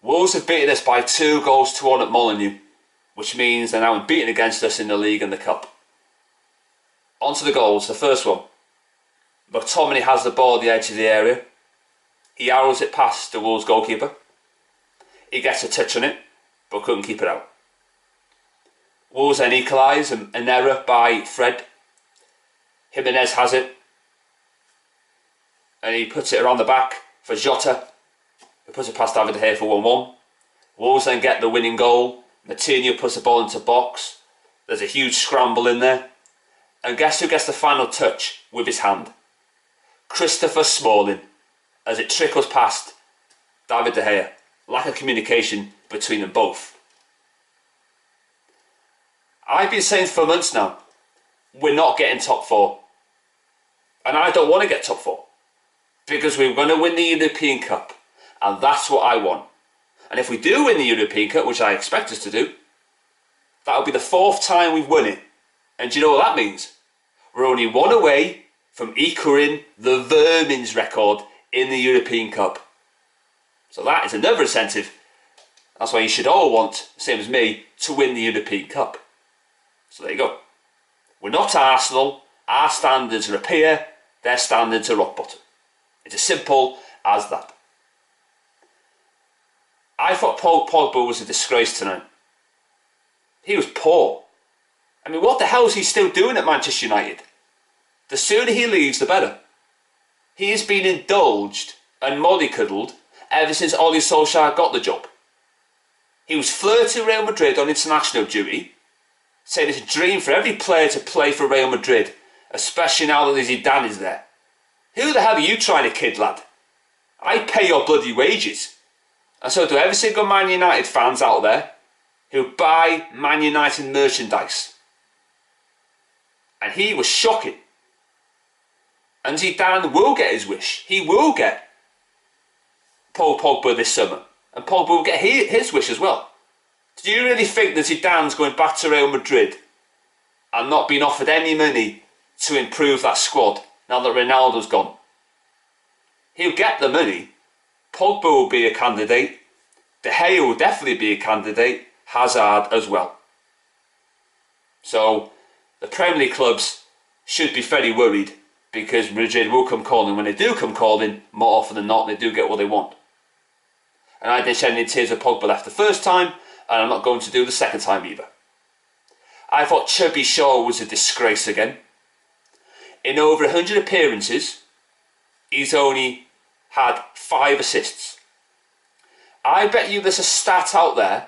Wolves have beaten us by 2-1 at Molineux, which means they're now unbeaten against us in the league and the cup. On to the goals. The first one. McTominay has the ball at the edge of the area. He arrows it past the Wolves goalkeeper. He gets a touch on it, but couldn't keep it out. Wolves then equalise, an error by Fred. Jimenez has it, and he puts it around the back for Jota, who puts it past David De Gea for 1-1. Wolves then get the winning goal. Matinho puts the ball into box. There's a huge scramble in there. And guess who gets the final touch with his hand? Christopher Smalling, as it trickles past David De Gea. Lack of communication between them both. I've been saying for months now, we're not getting top four. And I don't want to get top four. Because we're going to win the European Cup. And that's what I want. And if we do win the European Cup, which I expect us to do, that'll be the 4th time we've won it. And do you know what that means? We're only one away from equaling the Vermin's record in the European Cup. So that is another incentive. That's why you should all want, same as me, to win the European Cup. So there you go. We're not Arsenal. Our standards are up here. Their standards are rock bottom. It's as simple as that. I thought Paul Pogba was a disgrace tonight. He was poor. I mean, what the hell is he still doing at Manchester United? The sooner he leaves, the better. He has been indulged and mollycoddled ever since Ole Solskjaer got the job. He was flirting Real Madrid on international duty, saying it's a dream for every player to play for Real Madrid, especially now that Zidane is there. Who the hell are you trying to kid, lad? I pay your bloody wages. And so do every single Man United fans out there who buy Man United merchandise. And he was shocking. And Zidane will get his wish. He will get Paul Pogba this summer. And Pogba will get his wish as well. Do you really think that Zidane's going back to Real Madrid and not being offered any money to improve that squad now that Ronaldo's gone? He'll get the money. Pogba will be a candidate. De Gea will definitely be a candidate. Hazard as well. So the Premier League clubs should be very worried, because Madrid will come calling. When they do come calling, more often than not, they do get what they want. And I didn't shed any tears when Pogba left the first time, and I'm not going to do the second time either. I thought Chubby Shaw was a disgrace again. In over 100 appearances, he's only had 5 assists. I bet you there's a stat out there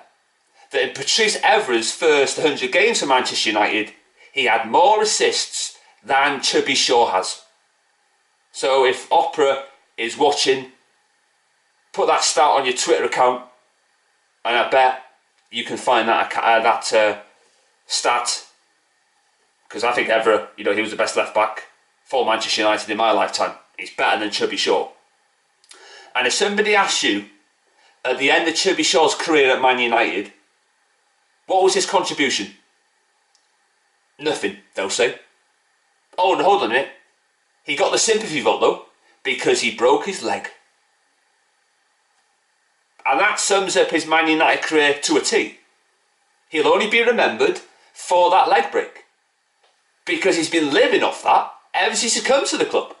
that in Patrice Evra's first 100 games for Manchester United, he had more assists than Chubby Shaw has. So if Opera is watching, put that stat on your Twitter account, and I bet you can find that stat, because I think Evra, he was the best left back for Manchester United in my lifetime. He's better than Chubby Shaw. And if somebody asks you at the end of Chubby Shaw's career at Man United, what was his contribution? Nothing, they'll say. Oh, no, hold on a minute. He got the sympathy vote though, because he broke his leg. And that sums up his Man United career to a T. He'll only be remembered for that leg break, because he's been living off that ever since he's come to the club.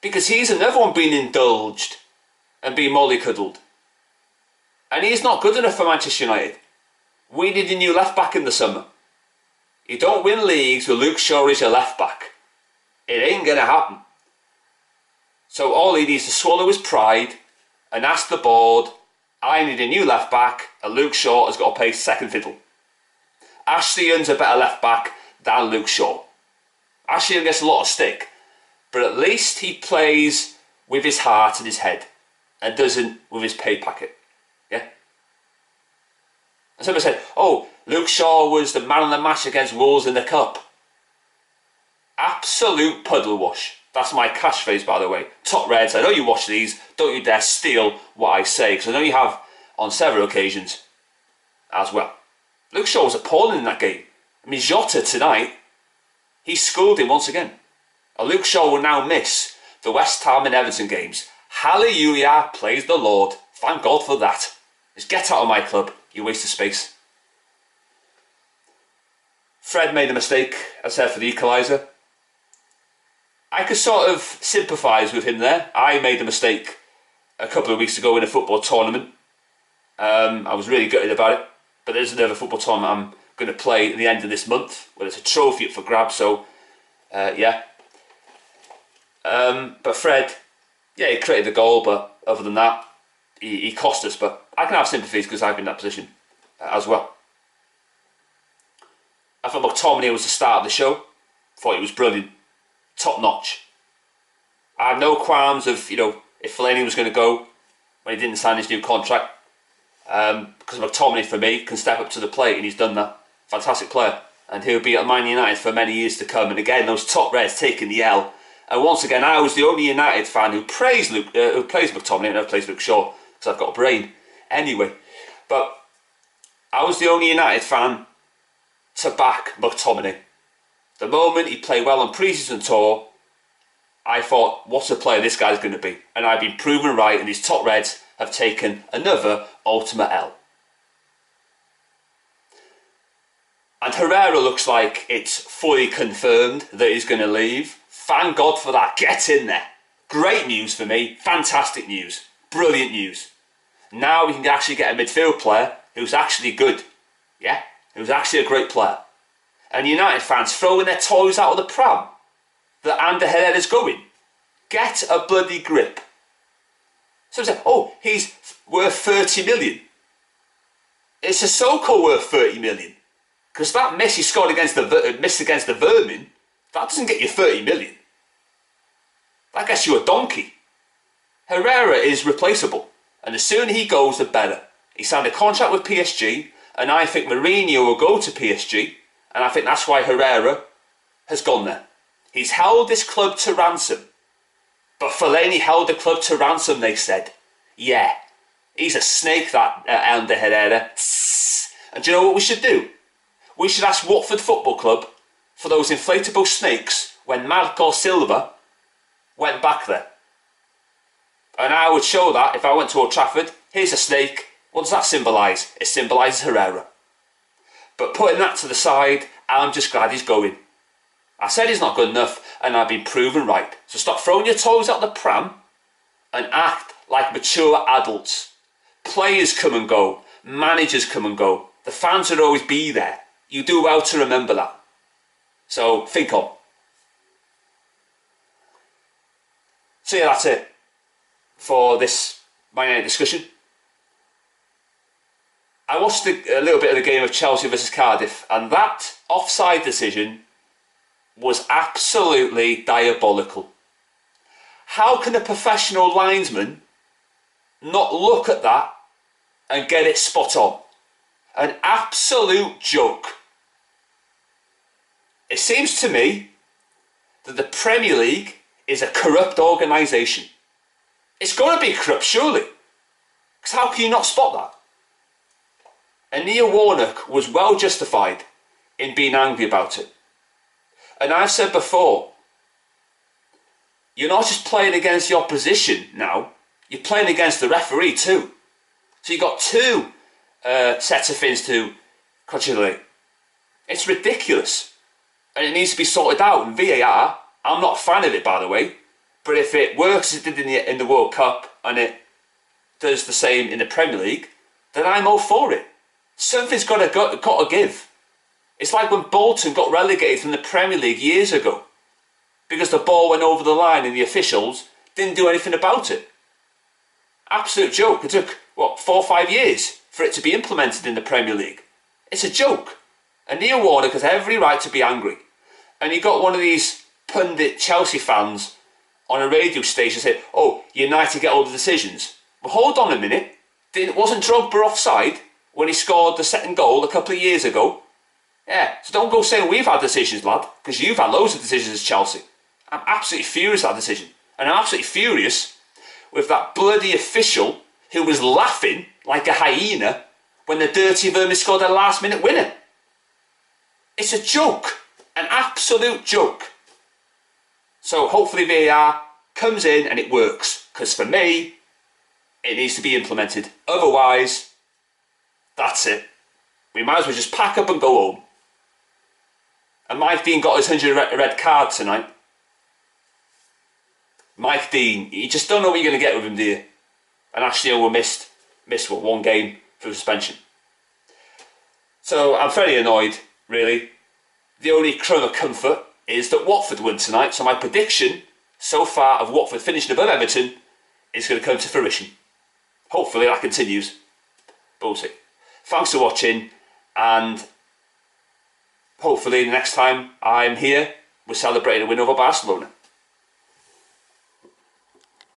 Because he's another one being indulged and being mollycoddled. And he's not good enough for Manchester United. We need a new left back in the summer. You don't win leagues with Luke Shaw as your left back. It ain't going to happen. So all he needs to swallow his pride and ask the board, I need a new left back, and Luke Shaw has got to play second fiddle. Ashley Young's a better left back than Luke Shaw. Ashley Young gets a lot of stick, but at least he plays with his heart and his head and doesn't with his pay packet. Yeah? And somebody said, oh, Luke Shaw was the man of the match against Wolves in the Cup. Absolute puddle wash. That's my catchphrase, by the way. Top Reds, I know you watch these. Don't you dare steal what I say, because I know you have on several occasions as well. Luke Shaw was appalling in that game. I mean, Jota tonight, he schooled him once again. And Luke Shaw will now miss the West Ham and Everton games. Hallelujah, praise the Lord. Thank God for that. Just get out of my club, you waste of space. Fred made a mistake, as I said, for the equaliser. I could sort of sympathise with him there. I made a mistake a couple of weeks ago in a football tournament. I was really gutted about it, but there's another football tournament I'm going to play at the end of this month, where there's a trophy up for grabs, so yeah. But Fred, yeah, he created the goal, but other than that, he cost us. But I can have sympathies because I've been in that position as well. I thought McTominay was the star of the show. Thought he was brilliant, top notch. I have no qualms of, if Fellaini was going to go when he didn't sign his new contract, because McTominay for me can step up to the plate, and he's done that. Fantastic player, and he'll be at Man United for many years to come. And again, those top Reds taking the L. And once again, I was the only United fan who prays McTominay, and never plays Luke Shaw because I've got a brain anyway. But I was the only United fan to back McTominay. The moment he played well on pre-season tour, I thought, what a player this guy's going to be. And I've been proven right, and these top Reds have taken another ultimate L. And Herrera looks like it's fully confirmed that he's going to leave. Thank God for that. Get in there. Great news for me. Fantastic news. Brilliant news. Now we can actually get a midfield player who's actually good. Yeah? Who's actually a great player. And United fans throwing their toys out of the pram that Ander Herrera's going. Get a bloody grip. So say, oh, he's worth 30 million. It's a so-called worth 30 million. Because that miss he scored against the Vermin, that doesn't get you 30 million. That gets you a donkey. Herrera is replaceable. And the sooner he goes, the better. He signed a contract with PSG, and I think Mourinho will go to PSG, and I think that's why Herrera has gone there. He's held this club to ransom. But Fellaini held the club to ransom, they said. Yeah, he's a snake, that Ander Herrera. And do you know what we should do? We should ask Watford Football Club for those inflatable snakes when Marco Silva went back there. And I would show that if I went to Old Trafford. Here's a snake. What does that symbolise? It symbolises Herrera. But putting that to the side, I'm just glad he's going. I said he's not good enough, and I've been proven right. So stop throwing your toes out the pram and act like mature adults. Players come and go. Managers come and go. The fans will always be there. You do well to remember that. So think on. So yeah, that's it for this Man United discussion. I watched a little bit of the game of Chelsea versus Cardiff, and that offside decision was absolutely diabolical. How can a professional linesman not look at that and get it spot on? An absolute joke. It seems to me that the Premier League is a corrupt organisation. It's going to be corrupt, surely. Because how can you not spot that? And Neil Warnock was well justified in being angry about it. And I've said before, you're not just playing against the opposition now, you're playing against the referee too. So you've got two sets of things to consider. It's ridiculous. And it needs to be sorted out. And VAR, I'm not a fan of it, by the way, but if it works as it did in the World Cup and it does the same in the Premier League, then I'm all for it. Something's got to give. It's like when Bolton got relegated from the Premier League years ago because the ball went over the line and the officials didn't do anything about it. Absolute joke. It took, 4 or 5 years for it to be implemented in the Premier League. It's a joke. And Neil Warnock has every right to be angry. And you got one of these pundit Chelsea fans on a radio station say, oh, United get all the decisions. Well, hold on a minute. Wasn't Drogba offside when he scored the second goal a couple of years ago? Yeah, so don't go saying we've had decisions, lad, because you've had loads of decisions as Chelsea. I'm absolutely furious at that decision. And I'm absolutely furious with that bloody official who was laughing like a hyena when the Dirty Vermin scored their last minute winner. It's a joke. An absolute joke. So hopefully VAR comes in and it works. Because for me, It needs to be implemented. Otherwise, that's it. We might as well just pack up and go home. And Mike Dean got his 100 red card tonight. Mike Dean, you just don't know what you're going to get with him, do you? And Ashley Young missed one game through suspension. So I'm very annoyed, really. The only crumb of comfort is that Watford won tonight, so my prediction so far of Watford finishing above Everton is going to come to fruition. Hopefully that continues. But we'll see. Thanks for watching, and hopefully the next time I'm here, we're celebrating a win over Barcelona.